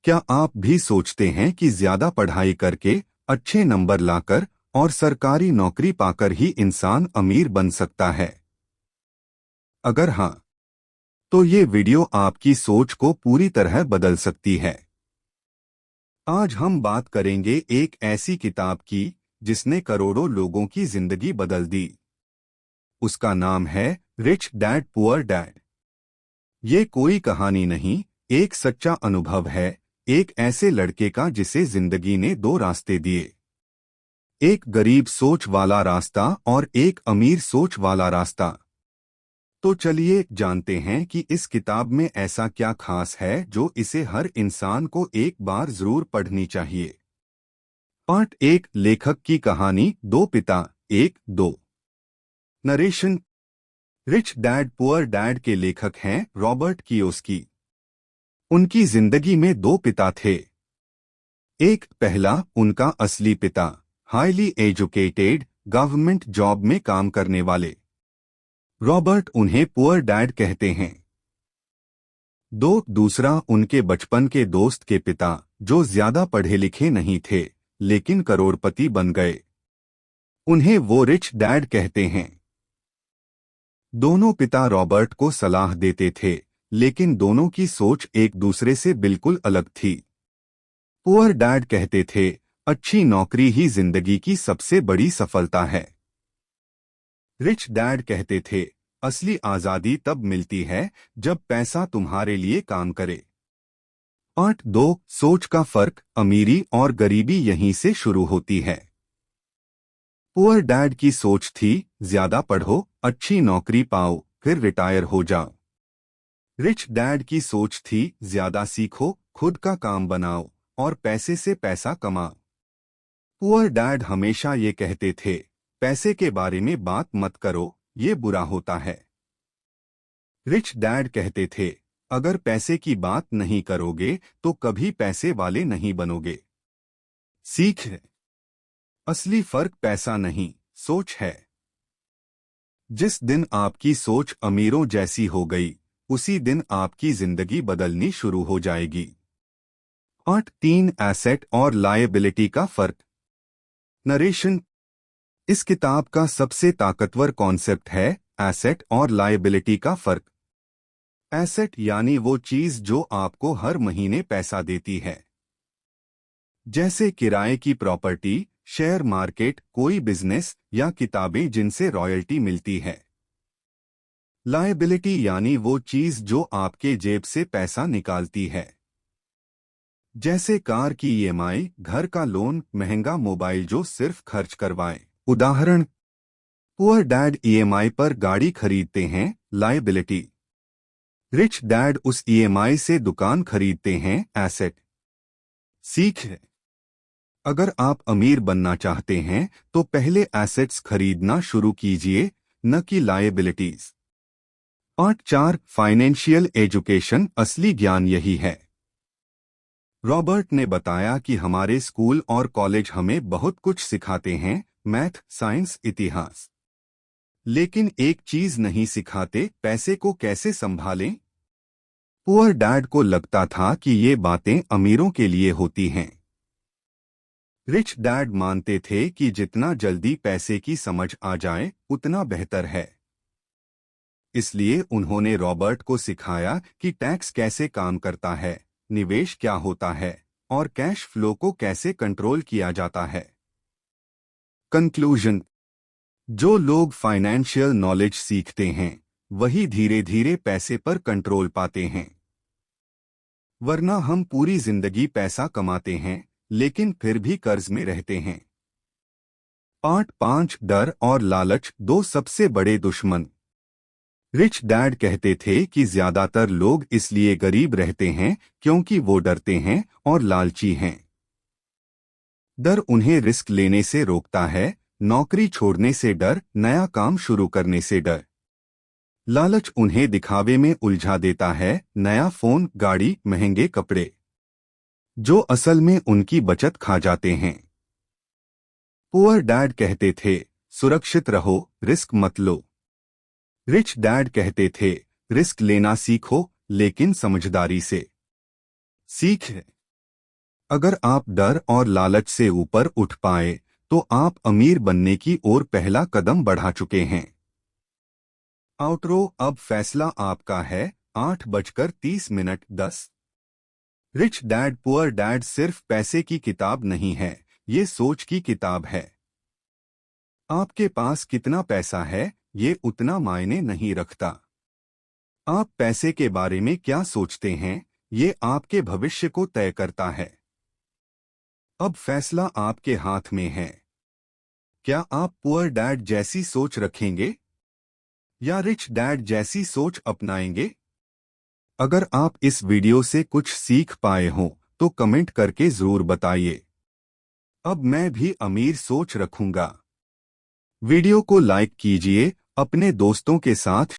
क्या आप भी सोचते हैं कि ज्यादा पढ़ाई करके, अच्छे नंबर लाकर और सरकारी नौकरी पाकर ही इंसान अमीर बन सकता है? अगर हाँ, तो ये वीडियो आपकी सोच को पूरी तरह बदल सकती है। आज हम बात करेंगे एक ऐसी किताब की जिसने करोड़ों लोगों की जिंदगी बदल दी। उसका नाम है रिच डैड पुअर डैड। ये कोई कहानी नहीं, एक सच्चा अनुभव है, एक ऐसे लड़के का जिसे जिंदगी ने दो रास्ते दिए। एक गरीब सोच वाला रास्ता और एक अमीर सोच वाला रास्ता। तो चलिए जानते हैं कि इस किताब में ऐसा क्या खास है जो इसे हर इंसान को एक बार जरूर पढ़नी चाहिए। पार्ट एक, लेखक की कहानी, दो पिता, एक दो। Narration. Rich dad poor dad के लेखक हैं रॉबर्ट कियोस्की। उनकी जिंदगी में दो पिता थे। एक, पहला, उनका असली पिता, हाईली एजुकेटेड, गवर्नमेंट जॉब में काम करने वाले। रॉबर्ट उन्हें पुअर डैड कहते हैं। दो, दूसरा, उनके बचपन के दोस्त के पिता, जो ज्यादा पढ़े लिखे नहीं थे लेकिन करोड़पति बन गए। उन्हें वो रिच डैड कहते हैं। दोनों पिता रॉबर्ट को सलाह देते थे, लेकिन दोनों की सोच एक दूसरे से बिल्कुल अलग थी। पुअर डैड कहते थे, अच्छी नौकरी ही जिंदगी की सबसे बड़ी सफलता है। रिच डैड कहते थे, असली आजादी तब मिलती है जब पैसा तुम्हारे लिए काम करे। पार्ट दो, सोच का फर्क, अमीरी और गरीबी यहीं से शुरू होती है। पुअर डैड की सोच थी, ज्यादा पढ़ो, अच्छी नौकरी पाओ, फिर रिटायर हो जाओ। रिच डैड की सोच थी, ज्यादा सीखो, खुद का काम बनाओ और पैसे से पैसा कमाओ। पुअर डैड हमेशा ये कहते थे, पैसे के बारे में बात मत करो, ये बुरा होता है। रिच डैड कहते थे, अगर पैसे की बात नहीं करोगे तो कभी पैसे वाले नहीं बनोगे। सीख है, असली फर्क पैसा नहीं, सोच है। जिस दिन आपकी सोच अमीरों जैसी हो गई, उसी दिन आपकी जिंदगी बदलनी शुरू हो जाएगी। पार्ट तीन, एसेट और लायबिलिटी का फर्क। नरेशन। इस किताब का सबसे ताकतवर कॉन्सेप्ट है एसेट और लायबिलिटी का फर्क। एसेट यानी वो चीज जो आपको हर महीने पैसा देती है, जैसे किराए की प्रॉपर्टी, शेयर मार्केट, कोई बिजनेस या किताबें जिनसे रॉयल्टी मिलती है। लायबिलिटी यानी वो चीज जो आपके जेब से पैसा निकालती है, जैसे कार की ईएमआई, घर का लोन, महंगा मोबाइल जो सिर्फ खर्च करवाए। उदाहरण, पुअर डैड ईएमआई पर गाड़ी खरीदते हैं, लायबिलिटी। रिच डैड उस ईएमआई से दुकान खरीदते हैं, एसेट। सीख है, अगर आप अमीर बनना चाहते हैं तो पहले एसेट्स खरीदना शुरू कीजिए, न कि लायबिलिटीज। पार्ट चार, फाइनेंशियल एजुकेशन, असली ज्ञान यही है। रॉबर्ट ने बताया कि हमारे स्कूल और कॉलेज हमें बहुत कुछ सिखाते हैं, मैथ, साइंस, इतिहास, लेकिन एक चीज नहीं सिखाते, पैसे को कैसे संभालें। पुअर डैड को लगता था कि ये बातें अमीरों के लिए होती हैं। रिच डैड मानते थे कि जितना जल्दी पैसे की समझ आ जाए उतना बेहतर है। इसलिए उन्होंने रॉबर्ट को सिखाया कि टैक्स कैसे काम करता है, निवेश क्या होता है और कैश फ्लो को कैसे कंट्रोल किया जाता है। कंक्लूजन, जो लोग फाइनेंशियल नॉलेज सीखते हैं वही धीरे धीरे पैसे पर कंट्रोल पाते हैं, वरना हम पूरी जिंदगी पैसा कमाते हैं लेकिन फिर भी कर्ज में रहते हैं। पार्ट पांच, डर और लालच, दो सबसे बड़े दुश्मन। रिच डैड कहते थे कि ज्यादातर लोग इसलिए गरीब रहते हैं क्योंकि वो डरते हैं और लालची हैं। डर उन्हें रिस्क लेने से रोकता है, नौकरी छोड़ने से डर, नया काम शुरू करने से डर। लालच उन्हें दिखावे में उलझा देता है, नया फोन, गाड़ी, महंगे कपड़े, जो असल में उनकी बचत खा जाते हैं। पुअर डैड कहते थे, सुरक्षित रहो, रिस्क मत लो। रिच डैड कहते थे, रिस्क लेना सीखो लेकिन समझदारी से। सीख है, अगर आप डर और लालच से ऊपर उठ पाए तो आप अमीर बनने की ओर पहला कदम बढ़ा चुके हैं। आउटरो, अब फैसला आपका है। 8:30 10। रिच डैड पुअर डैड सिर्फ पैसे की किताब नहीं है, ये सोच की किताब है। आपके पास कितना पैसा है ये उतना मायने नहीं रखता। आप पैसे के बारे में क्या सोचते हैं ये आपके भविष्य को तय करता है। अब फैसला आपके हाथ में है। क्या आप पुअर डैड जैसी सोच रखेंगे या रिच डैड जैसी सोच अपनाएंगे? अगर आप इस वीडियो से कुछ सीख पाए हों तो कमेंट करके जरूर बताइए। अब मैं भी अमीर सोच रखूंगा। वीडियो को लाइक कीजिए, अपने दोस्तों के साथ